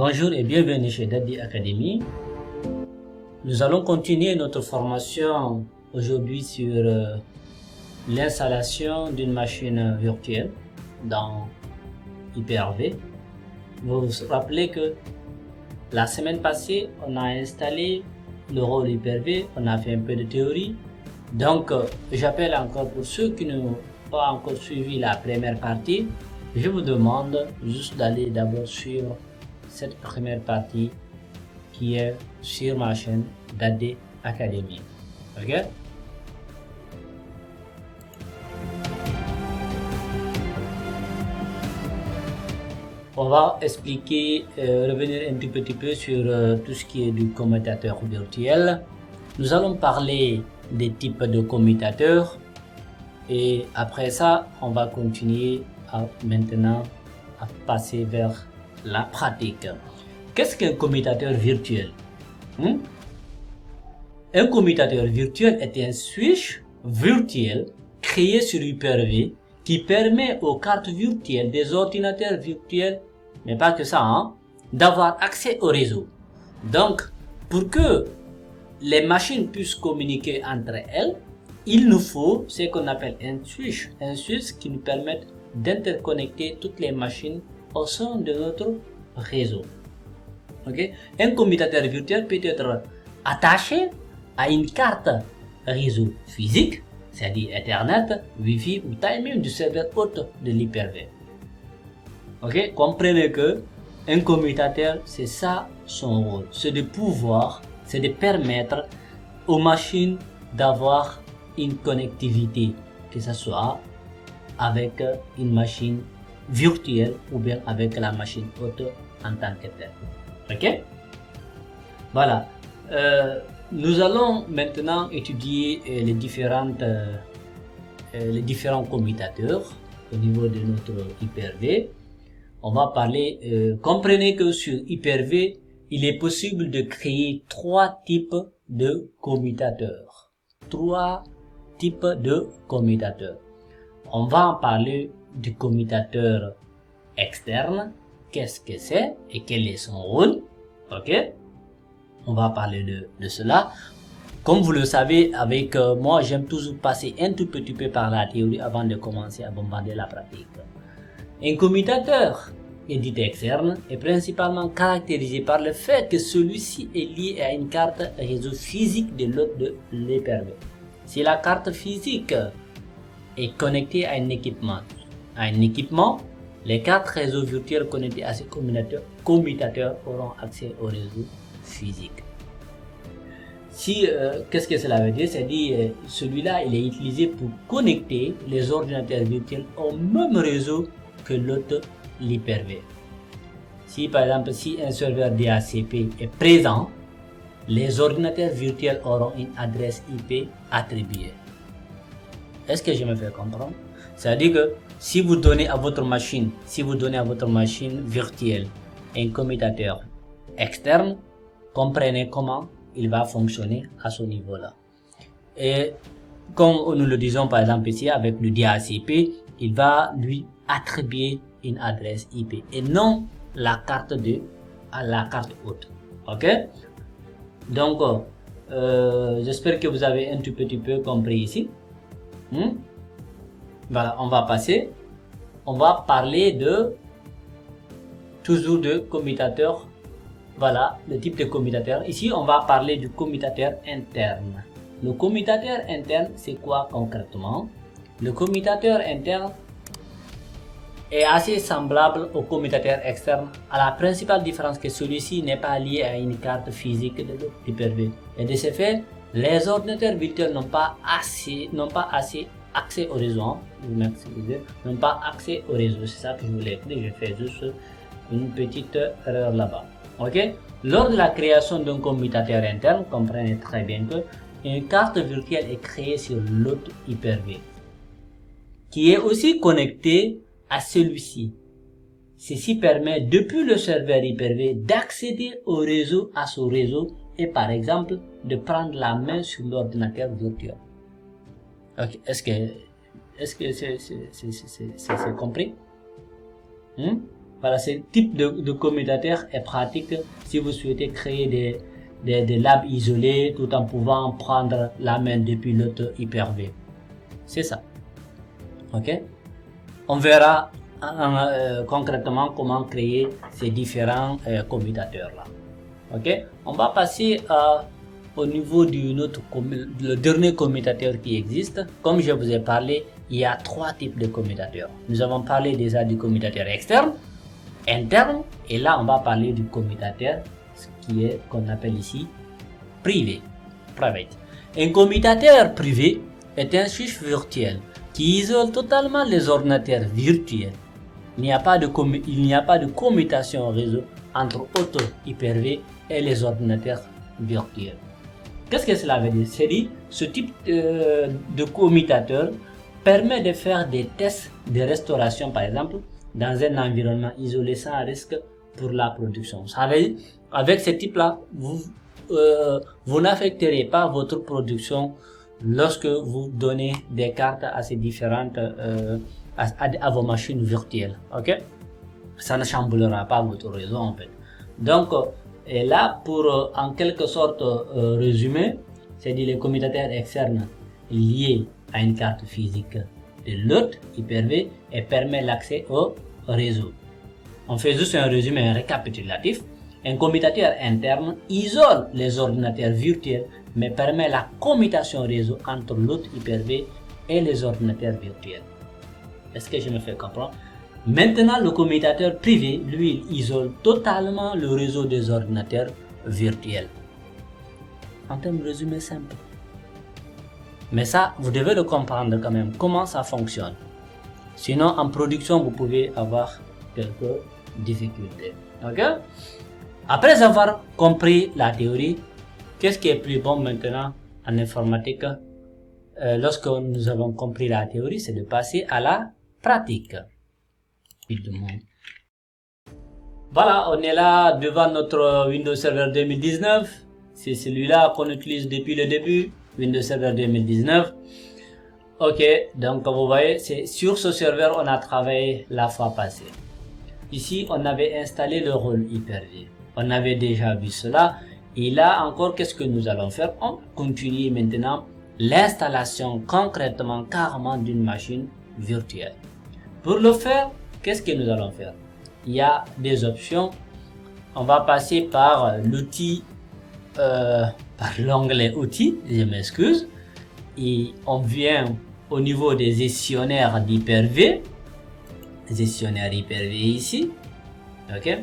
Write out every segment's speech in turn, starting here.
Bonjour et bienvenue chez Daddy Academy. Nous allons continuer notre formation aujourd'hui sur l'installation d'une machine virtuelle dans Hyper-V. Vous vous rappelez que la semaine passée, on a installé le rôle Hyper-V, on a fait un peu de théorie. Donc, j'appelle encore pour ceux qui n'ont pas encore suivi la première partie, je vous demande juste d'aller d'abord suivre cette première partie qui est sur ma chaîne Daddy Academy. Ok? On va expliquer, revenir un tout petit peu sur tout ce qui est du commutateur virtuel. Nous allons parler des types de commutateurs et après ça, on va continuer maintenant à passer vers la pratique. Qu'est-ce qu'un commutateur virtuel? Un commutateur virtuel est un switch virtuel créé sur Hyper-V qui permet aux cartes virtuelles des ordinateurs virtuels, mais pas que ça, d'avoir accès au réseau. Donc, pour que les machines puissent communiquer entre elles, il nous faut ce qu'on appelle un switch qui nous permet d'interconnecter toutes les machines au sein de notre réseau. Okay? Un commutateur virtuel peut être attaché à une carte réseau physique, c'est-à-dire Ethernet, Wi-Fi ou même du serveur hôte de l'Hyper-V. Okay? Comprenez que un commutateur, c'est ça son rôle, c'est de pouvoir, c'est de permettre aux machines d'avoir une connectivité, que ce soit avec une machine virtuelle ou bien avec la machine hôte en tant que telle. Ok? Voilà. Nous allons maintenant étudier les différents commutateurs au niveau de notre Hyper-V. On va parler, comprenez que sur Hyper-V, il est possible de créer trois types de commutateurs. Trois types de commutateurs. On va en parler du commutateur externe. Qu'est-ce que c'est et quel est son rôle? Ok? On va parler de cela. Comme vous le savez, avec moi, j'aime toujours passer un tout petit peu par la théorie avant de commencer à bombarder la pratique. Un commutateur dit externe est principalement caractérisé par le fait que celui-ci est lié à une carte réseau physique de l'hôte de l'Hyper-V. Si la carte physique est connectée à un équipement, les cartes réseau virtuelles connectées à ces commutateurs auront accès au réseau physique. Qu'est-ce que cela veut dire? C'est-à-dire celui-là, il est utilisé pour connecter les ordinateurs virtuels au même réseau que l'hôte l'Hyper-V. Si par exemple, si un serveur DHCP est présent, les ordinateurs virtuels auront une adresse IP attribuée. Est-ce que je me fais comprendre? C'est-à-dire que si vous donnez à votre machine, virtuelle un commutateur externe, comprenez comment il va fonctionner à ce niveau-là. Et comme nous le disons par exemple ici avec le DHCP, il va lui attribuer une adresse IP et non la carte hôte. Ok? Donc, j'espère que vous avez un tout petit peu compris ici. Voilà, on va passer. On va parler toujours de commutateur. Voilà, le type de commutateur. Ici, on va parler du commutateur interne. Le commutateur interne, c'est quoi concrètement? Le commutateur interne est assez semblable au commutateur externe, à la principale différence que celui-ci n'est pas lié à une carte physique de l'Hyper-V. Et de ce fait, les ordinateurs virtuels n'ont pas assez accès au réseau. N'ont pas accès au réseau. C'est ça que je voulais écrire. Je fais juste une petite erreur là-bas. Ok? Lors de la création d'un commutateur interne, comprenez très bien que une carte virtuelle est créée sur l'hôte Hyper-V, qui est aussi connecté à celui-ci. Ceci permet depuis le serveur Hyper-V d'accéder au réseau, à son réseau et par exemple de prendre la main sur l'ordinateur virtuel. Ok, est-ce que c'est compris? Voilà, ce type de commutateur est pratique si vous souhaitez créer des labs isolés tout en pouvant prendre la main depuis l'autre Hyper-V. C'est ça. Ok? On verra concrètement comment créer ces différents commutateurs là. Ok? On va passer au niveau le dernier commutateur qui existe. Comme je vous ai parlé, il y a 3 types de commutateurs. Nous avons parlé déjà du commutateur externe, interne, et là on va parler du commutateur qu'on appelle ici privé, private. Un commutateur privé est un switch virtuel qui isole totalement les ordinateurs virtuels. Il n'y a pas de commutation au réseau entre auto Hyper-V et les ordinateurs virtuels. Qu'est-ce que cela veut dire? C'est-à-dire, ce type de commutateur permet de faire des tests de restauration, par exemple, dans un environnement isolé sans risque pour la production. Ça veut dire, avec ce type-là, vous n'affecterez pas votre production lorsque vous donnez des cartes à ces différentes à vos machines virtuelles. Ok? Ça ne chamboulera pas votre réseau en fait. Donc, et là, pour en quelque sorte résumer, c'est-à-dire les commutateurs externes liés à une carte physique de l'autre Hyper-V et permet l'accès au réseau. On fait juste un résumé, un récapitulatif. Un commutateur interne isole les ordinateurs virtuels mais permet la commutation réseau entre l'autre Hyper-V et les ordinateurs virtuels. Est-ce que je me fais comprendre? Maintenant, le commutateur privé, lui, il isole totalement le réseau des ordinateurs virtuels. En termes résumés simples. Mais ça, vous devez le comprendre quand même, comment ça fonctionne. Sinon, en production, vous pouvez avoir quelques difficultés. Ok? Après avoir compris la théorie, qu'est-ce qui est plus bon maintenant en informatique? Lorsque nous avons compris la théorie, c'est de passer à la pratique. Voilà, on est là devant notre Windows Server 2019. C'est celui-là qu'on utilise depuis le début, Windows Server 2019. Ok, donc vous voyez, c'est sur ce serveur on a travaillé la fois passée. Ici, on avait installé le rôle Hyper-V. On avait déjà vu cela. Et là encore, qu'est-ce que nous allons faire? On continue maintenant l'installation concrètement, carrément d'une machine virtuelle. Pour le faire, qu'est-ce que nous allons faire? Il y a des options. On va passer par l'outil, par l'onglet outils, je m'excuse. Et on vient au niveau des gestionnaires d'Hyper-V. Gestionnaire Hyper-V ici. Ok.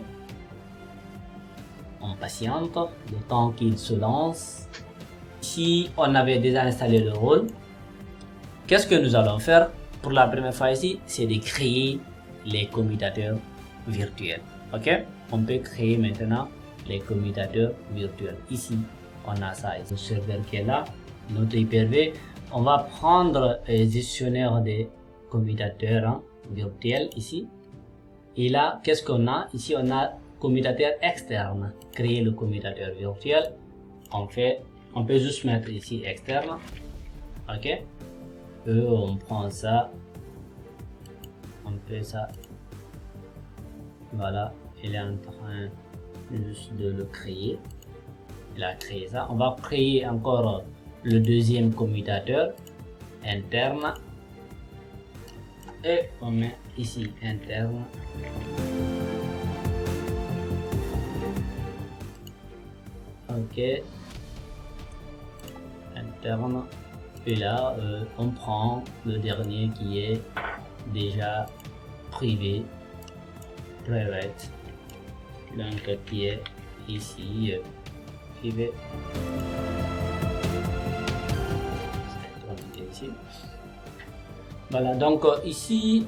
On patiente le temps qu'il se lance. Si on avait déjà installé le rôle, qu'est-ce que nous allons faire? Pour la première fois ici, c'est de créer les commutateurs virtuels. Ok? On peut créer maintenant les commutateurs virtuels. Ici, on a ça, le serveur qui est là, notre Hyper-V. On va prendre le gestionnaire des commutateurs virtuels ici. Et là, qu'est-ce qu'on a? Ici, on a commutateur externe. Créer le commutateur virtuel. On peut juste mettre ici externe. Ok? On prend ça. On fait ça. Voilà. Il est en train juste de le créer. Il a créé ça. On va créer encore le deuxième commutateur interne. Et on met ici interne. Ok. Interne. Et là, on prend le dernier qui est déjà privé. Private. Donc qui est ici privé. Voilà, donc ici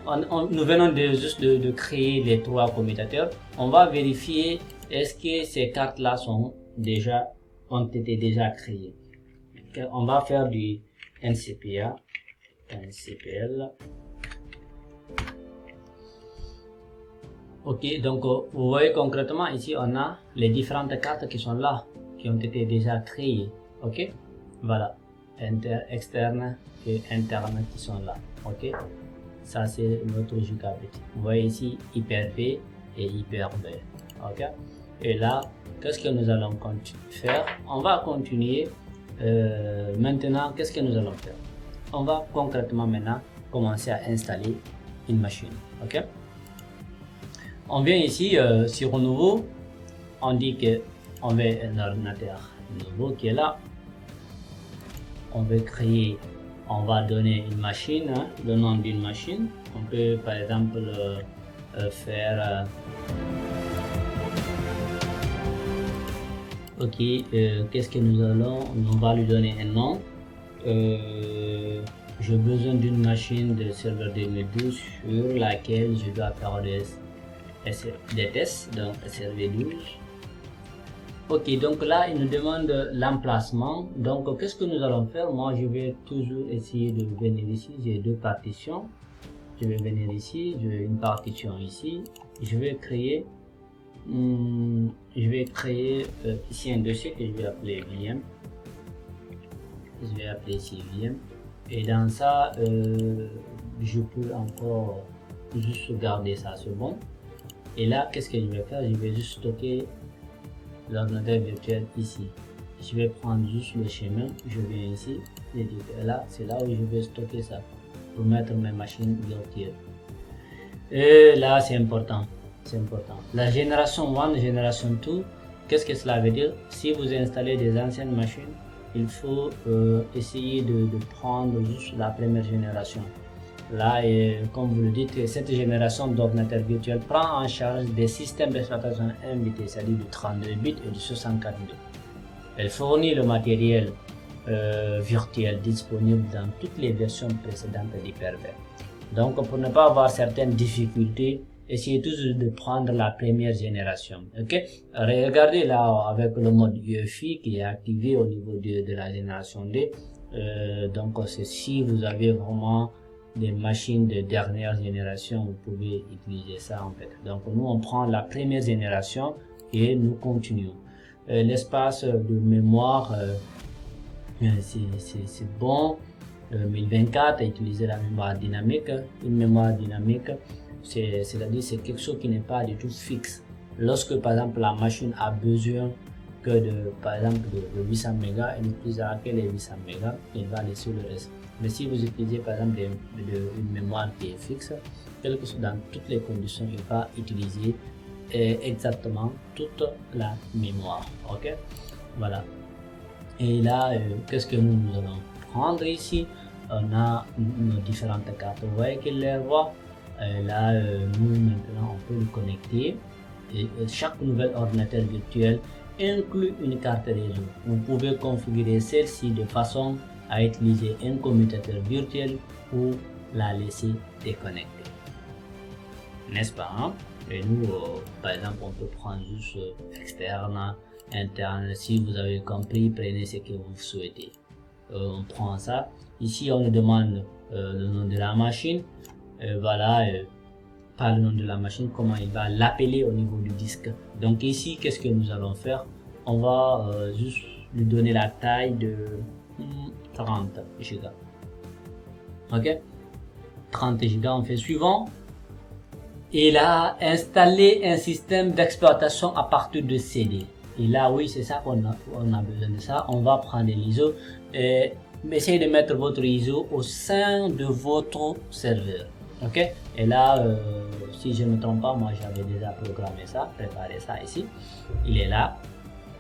nous venons juste de créer les 3 commutateurs. On va vérifier est-ce que ces cartes là ont été déjà créées. On va faire du NCPA, NCPL. Ok, donc vous voyez concrètement ici on a les différentes cartes qui sont là, qui ont été déjà créées. Ok, voilà, externe et interne qui sont là. Ok, Ça, c'est notre gigabit. Vous voyez ici, Hyper-V et Hyper-V. Ok? Et là, qu'est-ce que nous allons faire? On va continuer. Maintenant, qu'est-ce que nous allons faire? On va concrètement maintenant commencer à installer une machine. Ok? On vient ici sur nouveau. On dit que on veut un ordinateur nouveau qui est là. On veut créer, on va donner une machine, hein, le nom d'une machine. On peut par exemple faire ok, qu'est-ce que nous allons, on va lui donner un nom. J'ai besoin d'une machine de serveur 2012 sur laquelle je dois faire des tests, donc SRV12. Ok, donc là il nous demande l'emplacement. Donc qu'est-ce que nous allons faire? Moi je vais toujours essayer de venir ici. J'ai deux partitions. Je vais venir ici, j'ai une partition ici. Je vais créer ici un dossier que je vais appeler VM. Je vais appeler ici VM. Et dans ça, je peux encore juste garder ça, c'est bon. Et là, qu'est-ce que je vais faire? Je vais juste stocker l'ordinateur virtuel ici. Je vais prendre juste le chemin, je viens ici, et là, c'est là où je vais stocker ça pour mettre mes machines virtuelles. Et là, c'est important. C'est important. La génération 1, génération 2, qu'est-ce que cela veut dire? Si vous installez des anciennes machines, il faut essayer de prendre juste la première génération. Là, comme vous le dites, cette génération d'ordinateurs virtuels prend en charge des systèmes d'exploitation invités, c'est-à-dire du 32 bits et du 64 bits. Elle fournit le matériel virtuel disponible dans toutes les versions précédentes d'Hyper-V. Donc, pour ne pas avoir certaines difficultés, essayez toujours de prendre la première génération. Ok? Regardez là avec le mode UEFI qui est activé au niveau de la génération D. Donc, si vous avez vraiment des machines de dernière génération, vous pouvez utiliser ça en fait. Donc, nous on prend la première génération et nous continuons. L'espace de mémoire, c'est bon. 1024 a utilisé la mémoire dynamique. Une mémoire dynamique, c'est-à-dire c'est quelque chose qui n'est pas du tout fixe. Lorsque par exemple la machine a besoin que par exemple de 800 mégas, elle n'utilisera que les 800 mégas, elle va laisser le reste. Mais si vous utilisez par exemple une mémoire qui est fixe, quelque chose dans toutes les conditions, il va utiliser exactement toute la mémoire. Ok, voilà. Et là, qu'est-ce que nous allons prendre ici? On a nos différentes cartes. Vous voyez qu'elle les voit. Là, nous maintenant, on peut le connecter. Et chaque nouvel ordinateur virtuel inclut une carte réseau. Vous pouvez configurer celle-ci de façon à utiliser un commutateur virtuel ou la laisser déconnecter. N'est-ce pas? Hein? Et nous, par exemple, on peut prendre juste externe, interne. Si vous avez compris, prenez ce que vous souhaitez. On prend ça. Ici, on nous demande le nom de la machine. Voilà, par le nom de la machine, comment il va l'appeler au niveau du disque. Donc ici, qu'est-ce que nous allons faire? On va juste lui donner la taille de 30 Go. Ok, 30 Go, on fait suivant. Et là, installer un système d'exploitation à partir de CD. Et là, oui, c'est ça qu'on a besoin de ça. On va prendre l'ISO et essayez de mettre votre ISO au sein de votre serveur. Ok, et là, si je ne me trompe pas, moi j'avais déjà programmé ça, préparé ça ici. Il est là.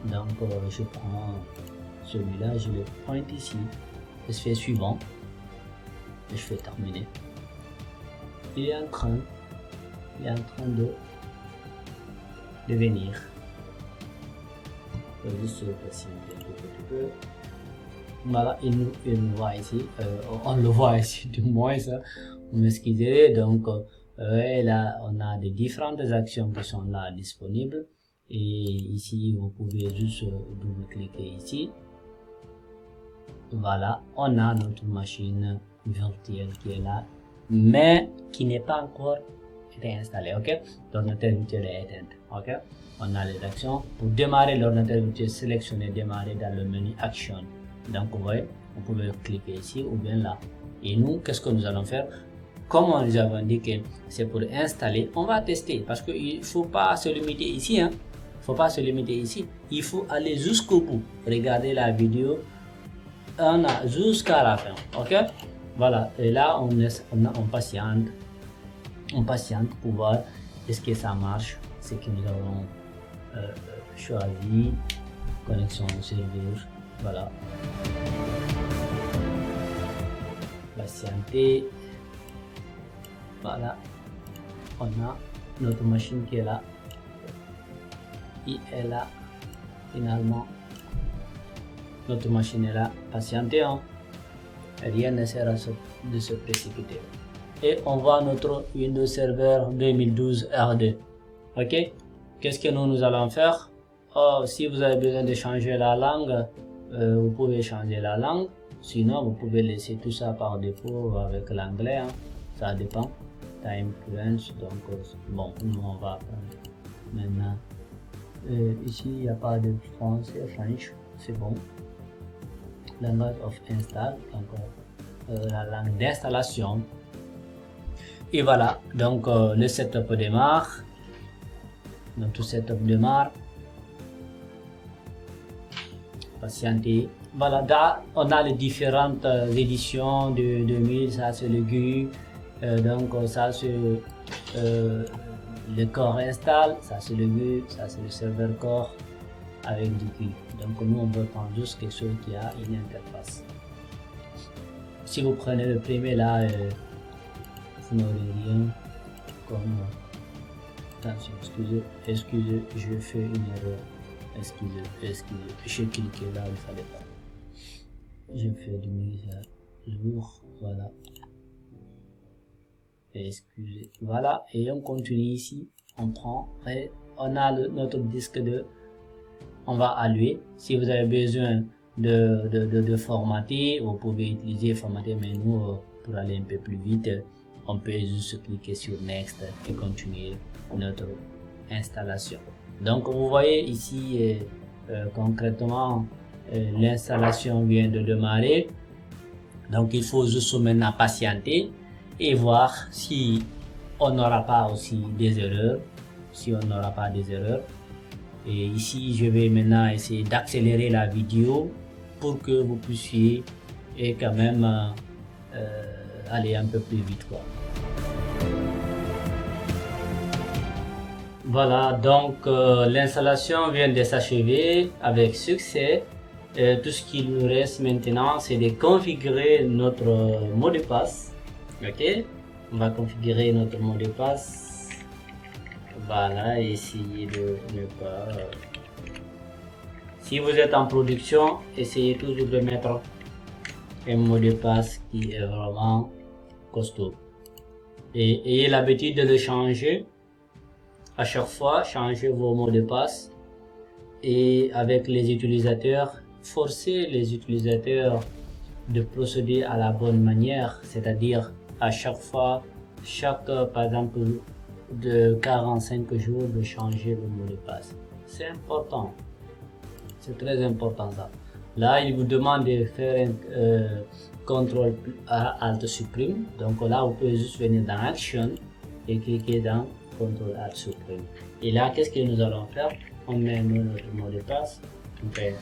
Donc, je prends celui-là, je le pointe ici. Je fais suivant. Et je fais terminer. Il est en train de venir. Je vais juste patienter un petit peu. Voilà, il nous voit ici. On le voit ici du moins ça. Vous m'excusez. Donc là, on a des différentes actions qui sont là disponibles. Et ici, vous pouvez juste double-cliquer ici. Voilà, on a notre machine virtuelle qui est là, mais qui n'est pas encore réinstallée. Ok, l'ordinateur virtuel est éteint. Ok, on a les actions. Pour démarrer l'ordinateur virtuel, sélectionnez démarrer dans le menu Action. Donc, vous voyez, vous pouvez cliquer ici ou bien là. Et nous, qu'est-ce que nous allons faire? comme nous avons dit que c'est pour installer, on va tester parce qu'il ne faut pas se limiter ici. Hein. Faut pas se limiter ici. Il faut aller jusqu'au bout. Regardez la vidéo jusqu'à la fin. Ok? Voilà. Et là, on patiente. On patiente pour voir est-ce que ça marche. Ce que nous avons choisi. Connexion au serveur. Voilà. Patienter. Voilà. On a notre machine qui est là. Il est là. Finalement, notre machine est là. Patientez, hein. Rien ne sert de se précipiter. Et on voit notre Windows Server 2012 R2. Ok? Qu'est-ce que nous allons faire? Oh, si vous avez besoin de changer la langue, vous pouvez changer la langue. Sinon, vous pouvez laisser tout ça par défaut avec l'anglais. Hein. Ça dépend. Time Fluence. Donc, bon, nous on va prendre maintenant. Ici, il n'y a pas de français, French, c'est bon. Language of install, donc la langue d'installation. Et voilà, donc le setup démarre. Notre setup démarre. Patienter. Voilà, là, on a les différentes éditions de 2000, ça c'est le GUI. Donc ça c'est le core install, ça c'est le GUI, ça c'est le serveur core avec du GUI. Donc nous on veut prendre juste quelque chose qui a une interface. Si vous prenez le premier là, vous n'aurez rien comme attention, excusez, je fais une erreur. Excusez, j'ai cliqué là, il fallait pas. Je fais du mise à jour, voilà. Excusez, voilà, et on continue ici, on prend, et on a notre disque de, on va allouer. Si vous avez besoin de formater, vous pouvez utiliser formater, mais nous, pour aller un peu plus vite, on peut juste cliquer sur Next et continuer notre installation. Donc vous voyez ici concrètement l'installation vient de démarrer. Donc il faut juste maintenant patienter et voir si on n'aura pas aussi des erreurs. Si on n'aura pas des erreurs. Et ici je vais maintenant essayer d'accélérer la vidéo pour que vous puissiez et quand même aller un peu plus vite quoi. Voilà, donc l'installation vient de s'achever avec succès. Tout ce qu'il nous reste maintenant, c'est de configurer notre mot de passe. Ok, on va configurer notre mot de passe. Voilà, essayez de ne pas. Si vous êtes en production, essayez toujours de mettre un mot de passe qui est vraiment costaud. Et ayez l'habitude de le changer. À chaque fois, changez vos mots de passe et avec les utilisateurs, forcez les utilisateurs de procéder à la bonne manière, c'est-à-dire à chaque fois, par exemple, de 45 jours de changer le mot de passe. C'est important, c'est très important ça. Là, il vous demande de faire un CTRL Alt supprime. Donc là, vous pouvez juste venir dans Action et cliquer dans CTRL Alt supprime. Et là, qu'est-ce que nous allons faire? On met notre mot de passe. On fait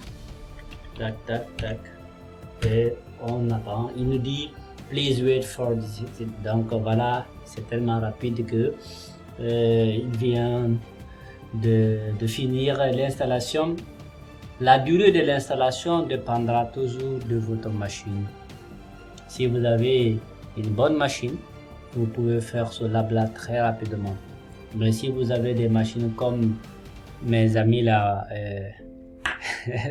tac, tac, tac. Et on attend. Il nous dit please wait for this. Donc voilà, c'est tellement rapide que il vient de finir l'installation. La durée de l'installation dépendra toujours de votre machine. Si vous avez une bonne machine, vous pouvez faire cela très rapidement. Mais si vous avez des machines comme mes amis là,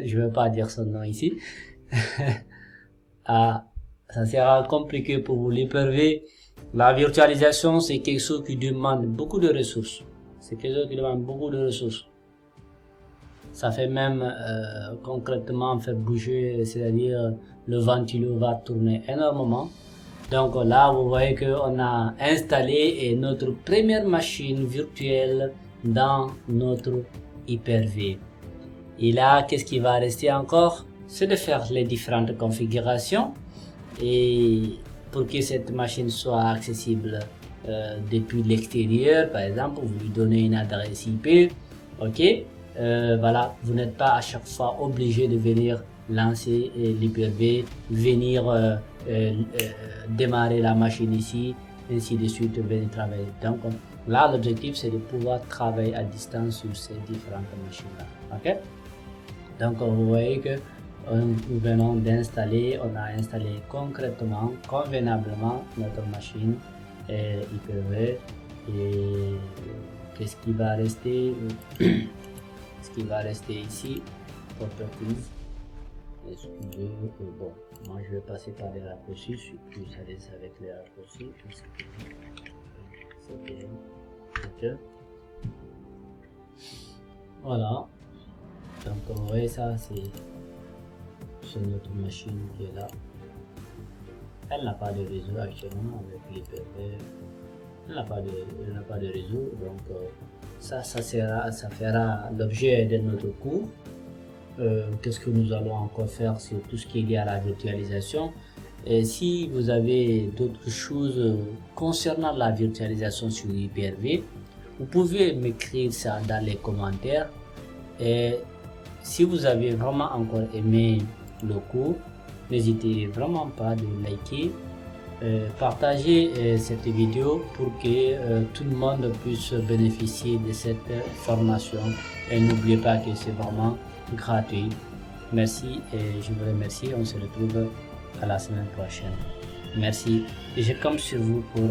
je ne veux pas dire son nom ici, ça sera compliqué pour vous. L'Hyper-V, la virtualisation, c'est quelque chose qui demande beaucoup de ressources. C'est quelque chose qui demande beaucoup de ressources. Ça fait même concrètement faire bouger, c'est-à-dire le ventilo va tourner énormément. Donc là, vous voyez qu'on a installé notre première machine virtuelle dans notre Hyper-V. Et là, qu'est-ce qui va rester encore? C'est de faire les différentes configurations et pour que cette machine soit accessible depuis l'extérieur, par exemple, vous lui donnez une adresse IP, ok, voilà, vous n'êtes pas à chaque fois obligé de venir lancer l'Hyper-V, venir démarrer la machine ici, ainsi de suite, venir travailler. Donc là, l'objectif, c'est de pouvoir travailler à distance sur ces différentes machines-là, ok. Donc vous voyez que nous venons d'installer, on a installé concrètement, convenablement notre machine Hyper-V. Et qu'est-ce qui va rester? Ce qui va rester ici, properties. Bon, moi je vais passer par les raccourcis, je suis plus à l'aise avec les raccourcis. Voilà. Donc vous voyez ça, c'est notre machine qui est là. Elle n'a pas de réseau actuellement avec l'Hyper-V. Elle n'a pas de réseau, donc ça fera l'objet de notre cours. Qu'est-ce que nous allons encore faire sur tout ce qui est lié à la virtualisation. Et si vous avez d'autres choses concernant la virtualisation sur Hyper-V, vous pouvez m'écrire ça dans les commentaires. Et si vous avez vraiment encore aimé le cours, n'hésitez vraiment pas de liker, partager cette vidéo pour que tout le monde puisse bénéficier de cette formation. Et n'oubliez pas que c'est vraiment gratuit. Merci et je vous remercie. On se retrouve à la semaine prochaine. Merci. Et je compte sur vous pour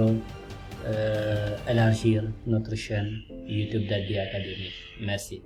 élargir notre chaîne YouTube Daddy Academy. Merci.